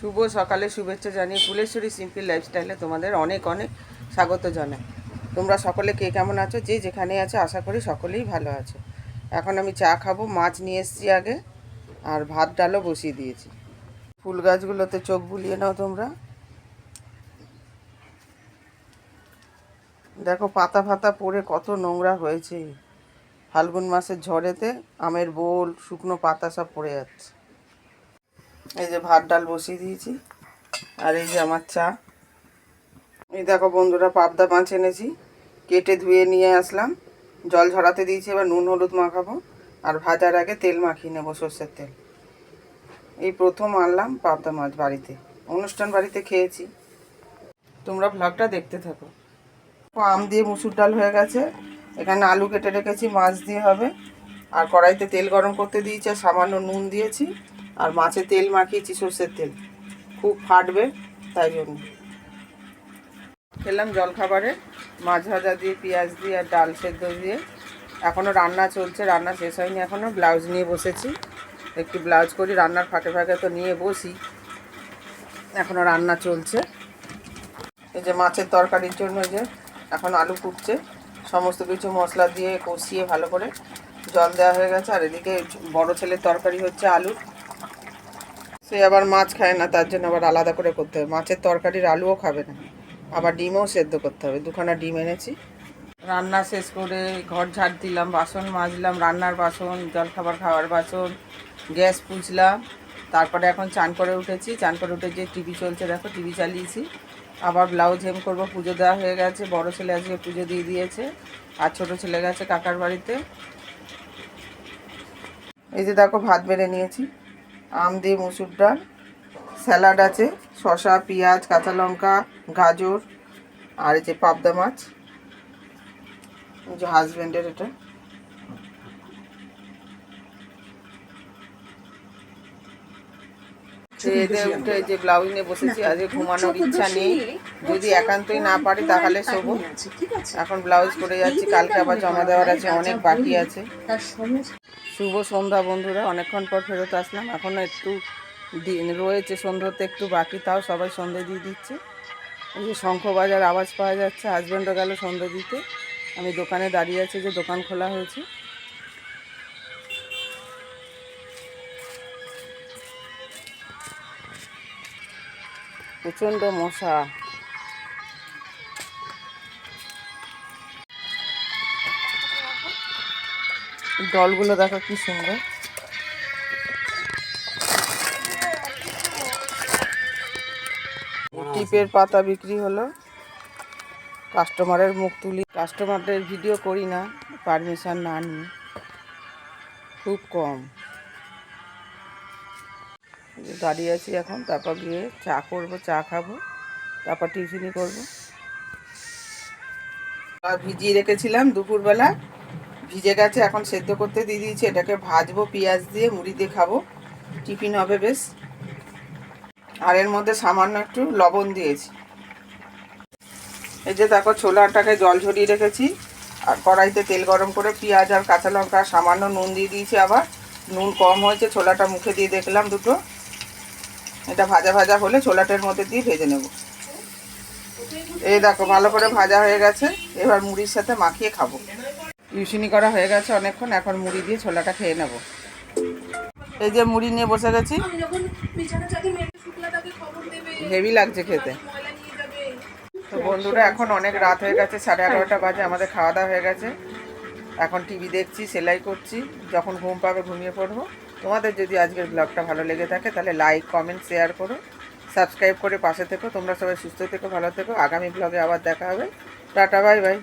শুভ সকালে শুভেচ্ছা জানিয়ে ফুলেশ্বরী সিম্পল লাইফস্টাইলে তোমাদের অনেক অনেক স্বাগত জানাই। তোমরা সকলে কে কেমন আছো, যে যেখানে আছো আশা করি সকলেই ভালো আছো। এখন আমি চা খাবো। মাছ নিয়ে এসেছি আগে, আর ভাত ডালও বসিয়ে দিয়েছি। ফুল গাছগুলোতে চোখ বুলিয়ে নাও তোমরা। দেখো পাতা ফাতা পড়ে কত নোংরা হয়েছে। ফাল্গুন মাসের ঝড়েতে আমের বোল শুকনো পাতা সব পড়ে যাচ্ছে। এই যে ভাত ডাল বসিয়ে দিয়েছি, আর এই যে আমার চা। এই দেখো বন্ধুরা, পাবদা মাছ এনেছি, কেটে ধুয়ে নিয়ে আসলাম, জল ঝরাতে দিয়েছি। এবার নুন হলুদ মাখাবো, আর ভাজার আগে তেল মাখিয়ে নেবো, সর্ষের তেল। এই প্রথম আনলাম পাবদা মাছ বাড়িতে, অনুষ্ঠান বাড়িতে খেয়েছি। তোমরা ভ্লগটা দেখতে থাকো। আম দিয়ে মুসুর ডাল হয়ে গেছে, এখানে আলু কেটে রেখেছি, মাছ দিয়ে হবে। আর কড়াইতে তেল গরম করতে দিয়েছি, আর সামান্য নুন দিয়েছি, আর মাছে তেল মাখিয়েছি, সর্ষের তেল, খুব ফাটবে তাই জন্য। খেলাম জলখাবারে মাছ ভাজা দিয়ে, পেঁয়াজ দিয়ে, আর ডাল সেদ্ধ দিয়ে। এখনও রান্না চলছে, রান্না শেষ হয়নি এখনও। ব্লাউজ নিয়ে বসেছি, একটু ব্লাউজ করি, রান্নার ফাঁকে ফাঁকে তো নিয়ে বসি। এখনও রান্না চলছে। এই যে মাছের তরকারির জন্য যে এখন আলু ফুটছে, সমস্ত কিছু মশলা দিয়ে কষিয়ে ভালো করে জল দেওয়া হয়ে গেছে। আর এদিকে বড় ছেলের তরকারি হচ্ছে আলুর, সে আবার মাছ খায় না, তার জন্য আবার আলাদা করে করতে হবে। মাছের তরকারির আলুও খাবে না, আবার ডিমও সেদ্ধ করতে হবে। দুখানা ডিম এনেছি। রান্না শেষ করে ঘর ঝাড় দিলাম, বাসন মাজলাম, রান্নার বাসন, জলখাবার খাওয়ার বাসন, গ্যাস পুছলাম। তারপরে এখন চান করে উঠেছি। চান করে উঠে যে টিভি চলছে দেখো, টিভি চালিয়েছি। আবার ব্লাউজ হেম করবো, পুজো দেওয়া হয়ে গেছে। বড় ছেলে আজকে পুজো দিয়ে দিয়েছে, আর ছোটো ছেলে গেছে কাকার বাড়িতে। এই যে দেখো ভাত বেড়ে নিয়েছি, আম দিয়ে মুসুর ডাল, স্যালাড আছে, শসা, পেঁয়াজ, কাঁচা লঙ্কা, গাজর, আর এই যে পাবদা মাছ, যে হাজব্যান্ডের এটা। উঠে যে ব্লাউজ নিয়ে বসেছি। আজকে ঘুমানোর ইচ্ছা নেই, যদি একান্তই না পারি তাহলে শোবো। এখন ব্লাউজ করে যাচ্ছি, কালকে আবার জমা দেওয়ার আছে, অনেক বাকি আছে। শুভ সন্ধ্যা বন্ধুরা, অনেকক্ষণ পর ফেরত আসলাম। এখনও একটু দিন রয়েছে, সন্ধ্যাতে একটু বাকি, তাও সবাই সন্ধ্যে দিয়ে দিচ্ছে। এই যে শঙ্খ বাজার আওয়াজ পাওয়া যাচ্ছে, হাজব্যান্ডও গেল সন্ধ্যে দিতে। আমি দোকানে দাঁড়িয়ে আছি, যে দোকান খোলা হয়েছে। প্রচণ্ড মশা। দলগুলো দেখো কি সুন্দর। টিপের পাতা বিক্রি হলো, কাস্টমারের মুখ তুলি। কাস্টমারদের ভিডিও করি না পারমিশন না নিয়ে, খুব কম। দাঁড়িয়ে আছি এখন, তারপর গিয়ে চা করবো, চা খাবো, তারপর টিফিনই করবো। আর ভিজিয়ে রেখেছিলাম দুপুরবেলা, ভিজে গেছে, এখন সেদ্ধ করতে দিয়ে দিয়েছি। এটাকে ভাজবো পেঁয়াজ দিয়ে, মুড়ি দিয়ে খাবো, টিফিন হবে বেশ। আর এর মধ্যে সামান্য একটু লবণ দিয়েছি। এই যে দেখো ছোলাটাকে জল ঝরিয়ে রেখেছি, আর কড়াইতে তেল গরম করে পেঁয়াজ আর কাঁচা লঙ্কা, সামান্য নুন দিয়ে দিয়েছি। আবার নুন কম হয়েছে, ছোলাটা মুখে দিয়ে দেখলাম দুটো। এটা ভাজা ভাজা হলে ছোলাটার মধ্যে দিয়ে ভেজে নেব। এই দেখো ভালো করে ভাজা হয়ে গেছে, এবার মুড়ির সাথে মাখিয়ে খাবো। টিউশনি করা হয়ে গেছে অনেকক্ষণ, এখন মুড়ি দিয়ে ছোলাটা খেয়ে নেব। এই যে মুড়ি নিয়ে বসে গেছি, হেভি লাগছে খেতে। তো বন্ধুরা, এখন অনেক রাত হয়ে গেছে, 11:30 বাজে। আমাদের খাওয়া দাওয়া হয়ে গেছে, এখন টিভি দেখছি, সেলাই করছি। যখন ঘুম পাবে ঘুমিয়ে পড়বো। তোমাদের যদি আজকের ব্লগটা ভালো লেগে থাকে তাহলে লাইক, কমেন্ট, শেয়ার করো, সাবস্ক্রাইব করে পাশে থেকো। তোমরা সবাই সুস্থ থেকো, ভালো থেকো। আগামী ব্লগে আবার দেখা হবে। Tata, bye bye.